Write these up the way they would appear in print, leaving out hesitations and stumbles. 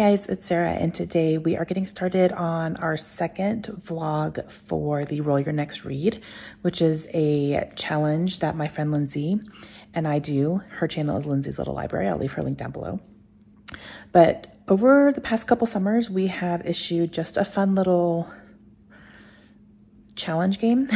guys, it's Sarah, and today we are getting started on our second vlog for the Roll Your Next Read, which is a challenge that my friend Lindsay and I do. Her channel is Lindsay's Little Library. I'll leave her link down below. But over the past couple summers, we have issued just a fun little challenge game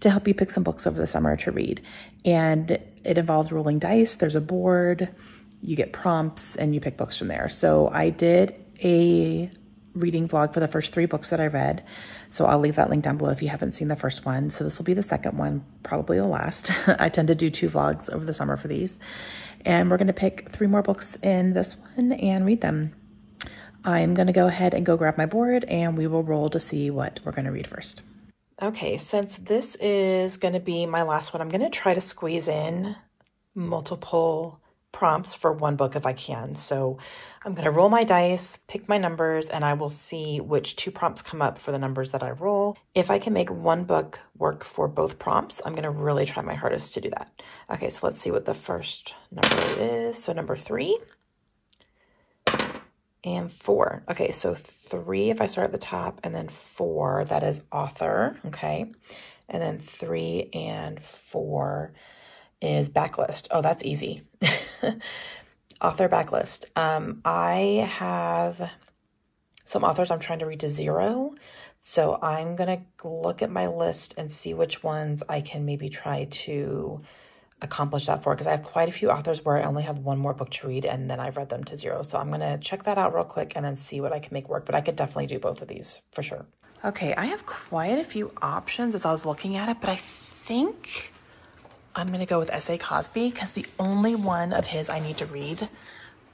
to help you pick some books over the summer to read. And it involves rolling dice. There's a board. You get prompts and you pick books from there. So I did a reading vlog for the first 3 books that I read. So I'll leave that link down below if you haven't seen the first one. So this will be the second one, probably the last. I tend to do 2 vlogs over the summer for these. And we're going to pick 3 more books in this one and read them. I'm going to go ahead and go grab my board and we will roll to see what we're going to read first. Okay, since this is going to be my last one, I'm going to try to squeeze in multiple prompts for one book if I can. So I'm going to roll my dice, pick my numbers, and I will see which 2 prompts come up for the numbers that I roll. If I can make one book work for both prompts, I'm going to really try my hardest to do that. Okay, so let's see what the first number is. So number 3 and 4. Okay, so 3 if I start at the top, and then 4, that is author. Okay, and then 3 and 4 is backlist. Oh, that's easy. Author backlist. I have some authors I'm trying to read to 0. So I'm going to look at my list and see which ones I can maybe try to accomplish that for, because I have quite a few authors where I only have one more book to read and then I've read them to 0. So I'm going to check that out real quick and then see what I can make work. But I could definitely do both of these for sure. Okay, I have quite a few options as I was looking at it, but I think I'm going to go with S.A. Cosby because the only one of his I need to read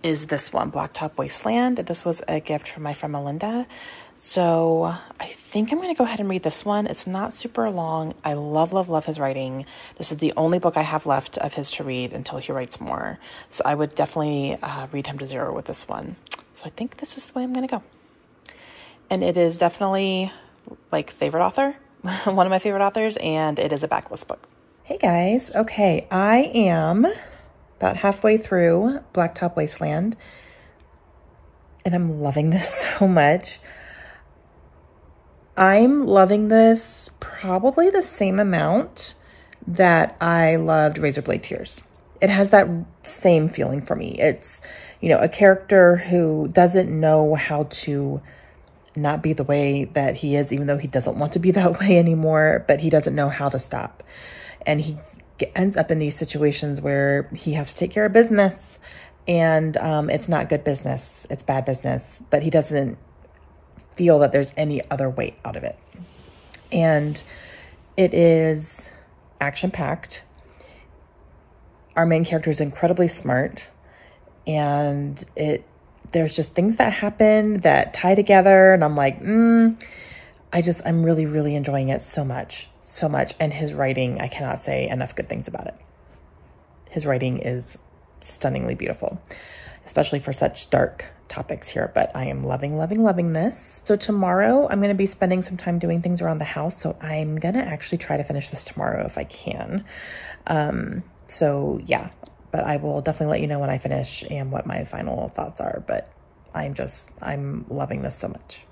is this one, Blacktop Wasteland. This was a gift from my friend Melinda. So I think I'm going to go ahead and read this one. It's not super long. I love, love, love his writing. This is the only book I have left of his to read until he writes more. So I would definitely read him to 0 with this one. So I think this is the way I'm going to go. And it is definitely like favorite author, one of my favorite authors, and it is a backlist book. Hey guys, okay, I am about halfway through Blacktop Wasteland, and I'm loving this so much. I'm loving this probably the same amount that I loved Razorblade Tears. It has that same feeling for me. It's, you know, a character who doesn't know how to not be the way that he is, even though he doesn't want to be that way anymore, but he doesn't know how to stop. And he ends up in these situations where he has to take care of business and it's not good business. It's bad business, but he doesn't feel that there's any other way out of it. And it is action-packed. Our main character is incredibly smart, and there's just things that happen that tie together. And I'm like, I'm really, really enjoying it so much. So much. And his writing, I cannot say enough good things about it. His writing is stunningly beautiful, especially for such dark topics here. But I am loving, loving, loving this. So tomorrow I'm going to be spending some time doing things around the house. So I'm going to actually try to finish this tomorrow if I can. So yeah, but I will definitely let you know when I finish and what my final thoughts are. But I'm loving this so much.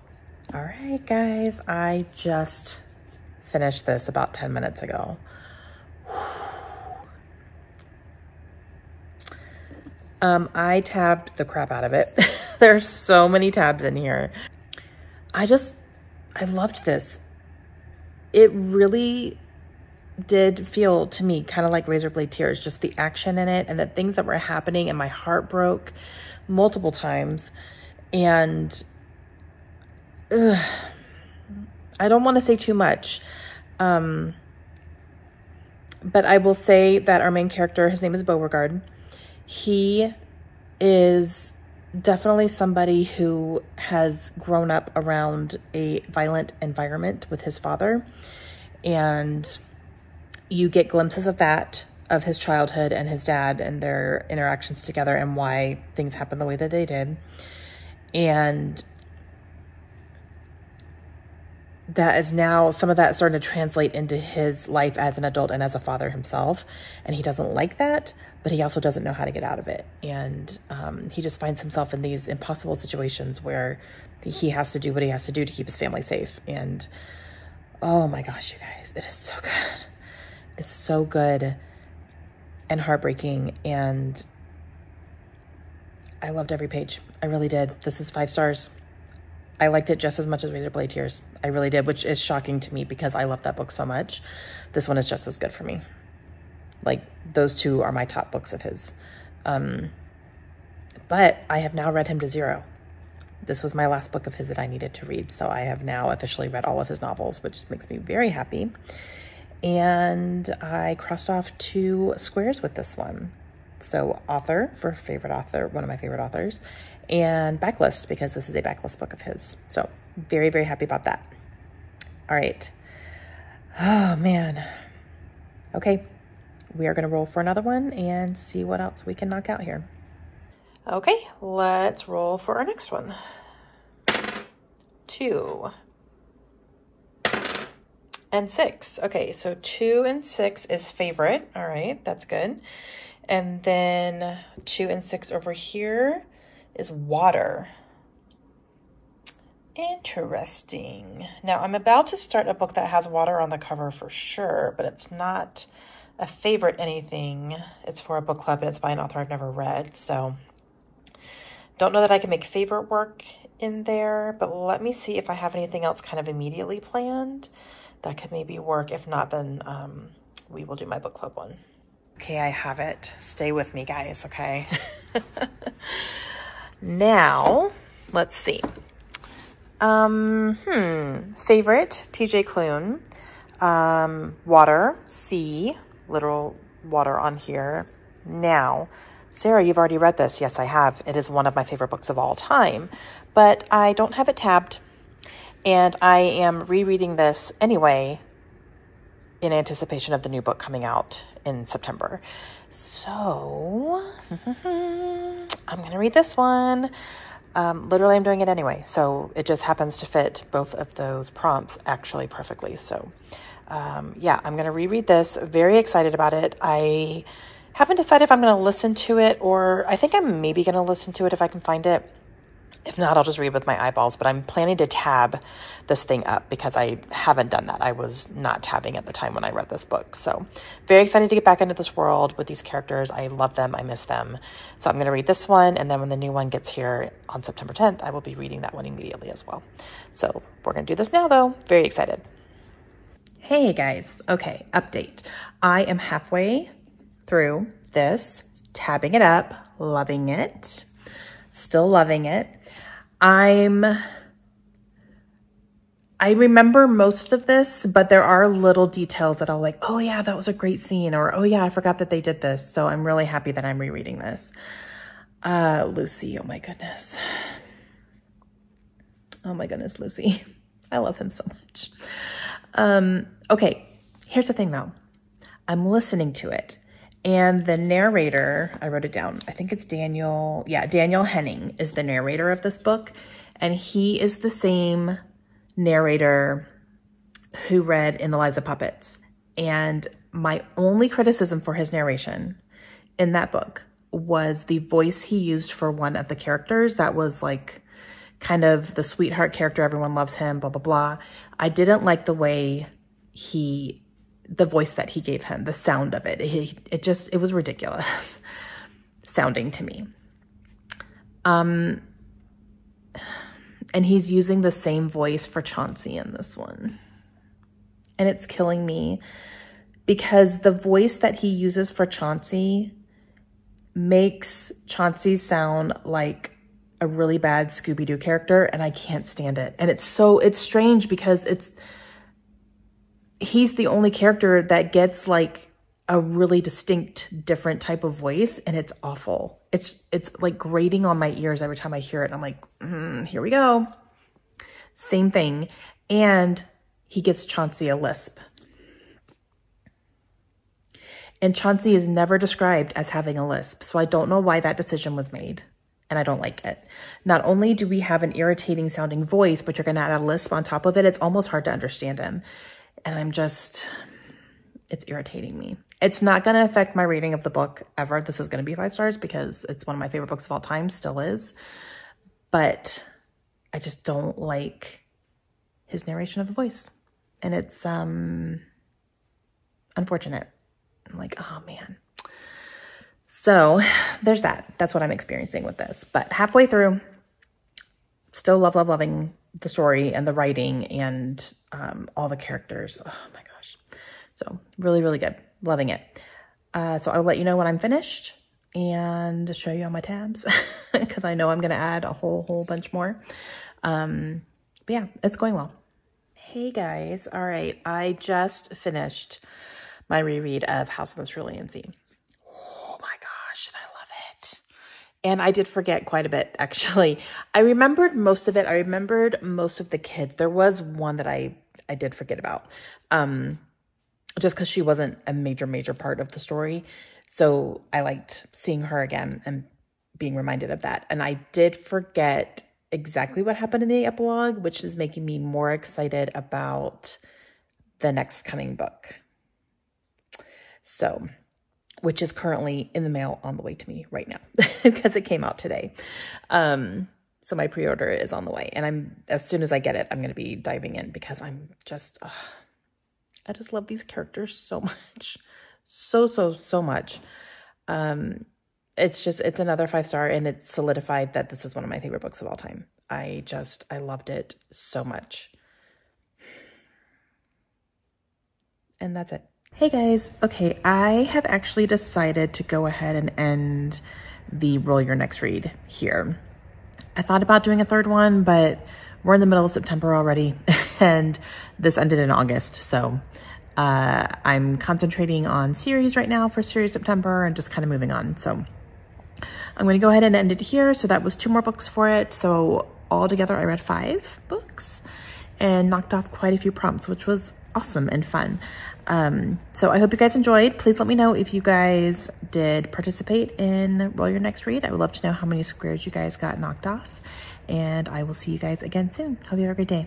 All right, guys, I just finished this about 10 minutes ago. I tabbed the crap out of it. There's so many tabs in here. I loved this. It really did feel to me kind of like Razorblade Tears, just the action in it and the things that were happening, and my heart broke multiple times. And I don't want to say too much, but I will say that our main character, his name is Beauregard. He is definitely somebody who has grown up around a violent environment with his father, and you get glimpses of that, of his childhood and his dad and their interactions together and why things happened the way that they did. And that is now, some of that starting to translate into his life as an adult and as a father himself. And he doesn't like that, but he also doesn't know how to get out of it. And he just finds himself in these impossible situations where he has to do what he has to do to keep his family safe. And oh my gosh, you guys, it is so good. It's so good and heartbreaking. And I loved every page. I really did. This is 5 stars. I liked it just as much as Razorblade Tears. I really did, which is shocking to me because I love that book so much. This one is just as good for me. Like, those two are my top books of his. But I have now read him to 0. This was my last book of his that I needed to read. So I have now officially read all of his novels, which makes me very happy. And I crossed off 2 squares with this one. So author for favorite author, one of my favorite authors, and backlist because this is a backlist book of his. So very, very happy about that. All right. Oh man. Okay. We are going to roll for another one and see what else we can knock out here. Okay. Let's roll for our next one. 2 and 6. Okay. So 2 and 6 is favorite. All right. That's good. And then 2 and 6 over here is water. Interesting. Now I'm about to start a book that has water on the cover for sure, but it's not a favorite anything. It's for a book club and it's by an author I've never read. So don't know that I can make favorite work in there, but let me see if I have anything else kind of immediately planned that could maybe work. If not, then we will do my book club one. Okay, I have it. Stay with me, guys, okay? Now, let's see. Favorite, TJ Klune. Water, sea, literal water on here. Now, Sarah, you've already read this. Yes, I have. It is one of my favorite books of all time, but I don't have it tabbed, and I am rereading this anyway in anticipation of the new book coming out in September. So I'm going to read this one. Literally, I'm doing it anyway. So it just happens to fit both of those prompts actually perfectly. So yeah, I'm going to reread this. Very excited about it. I haven't decided if I'm going to listen to it, or I think I'm maybe going to listen to it if I can find it. If not, I'll just read with my eyeballs, but I'm planning to tab this thing up because I haven't done that. I was not tabbing at the time when I read this book. So very excited to get back into this world with these characters. I love them. I miss them. So I'm going to read this one. And then when the new one gets here on September 10th, I will be reading that one immediately as well. So we're going to do this now though. Very excited. Hey guys. Okay. Update. I am halfway through this, tabbing it up, loving it, still loving it. I remember most of this, but there are little details that I'll like, oh yeah, that was a great scene, or oh yeah, I forgot that they did this. So I'm really happy that I'm rereading this. Lucy, oh my goodness. Oh my goodness, Lucy. I love him so much. Okay, here's the thing though. I'm listening to it. And the narrator, I wrote it down, I think it's Daniel. Yeah, Daniel Henning is the narrator of this book. And he is the same narrator who read In the Lives of Puppets. And my only criticism for his narration in that book was the voice he used for one of the characters that was like kind of the sweetheart character. Everyone loves him, blah, blah, blah. I didn't like the way the voice that he gave him, the sound of it. It was ridiculous sounding to me. And he's using the same voice for Chauncey in this one. And it's killing me because the voice that he uses for Chauncey makes Chauncey sound like a really bad Scooby-Doo character, and I can't stand it. And it's strange because he's the only character that gets like a really distinct, different type of voice, and it's awful. It's like grating on my ears every time I hear it. And I'm like, here we go. Same thing. And he gives Chauncey a lisp. And Chauncey is never described as having a lisp. So I don't know why that decision was made. and I don't like it. Not only do we have an irritating sounding voice, but you're going to add a lisp on top of it. It's almost hard to understand him. And it's irritating me. It's not going to affect my rating of the book ever. This is going to be 5 stars because it's one of my favorite books of all time, still is. But I just don't like his narration of the voice. And it's unfortunate. I'm like, oh man. So there's that. That's what I'm experiencing with this. But halfway through, still loving the story and the writing and all the characters. Oh my gosh. So really, really good. Loving it. So I'll let you know when I'm finished and show you on my tabs because I know I'm going to add a whole bunch more. But yeah, it's going well. Hey guys. All right. I just finished my reread of House on the Cerulean Sea. Oh my gosh, I love it. And I did forget quite a bit, actually. I remembered most of it. I remembered most of the kids. There was one that I did forget about, just because she wasn't a major part of the story. So I liked seeing her again and being reminded of that. And I did forget exactly what happened in the epilogue, which is making me more excited about the next coming book. So, which is currently in the mail on the way to me right now because it came out today. So my pre-order is on the way, and as soon as I get it, I'm going to be diving in because I just love these characters so much. So much. It's another 5-star, and it's solidified that this is one of my favorite books of all time. I loved it so much. And that's it. Hey guys. Okay, I have actually decided to go ahead and end the Roll Your Next Read here. I thought about doing a third one, but we're in the middle of September already, and this ended in August. So I'm concentrating on series right now for series September and just kind of moving on. So I'm going to go ahead and end it here. So that was 2 more books for it. So altogether, I read 5 books and knocked off quite a few prompts, which was awesome and fun. So I hope you guys enjoyed. Please let me know if you guys did participate in Roll Your Next Read. I would love to know how many squares you guys got knocked off. And I will see you guys again soon. Hope you have a great day.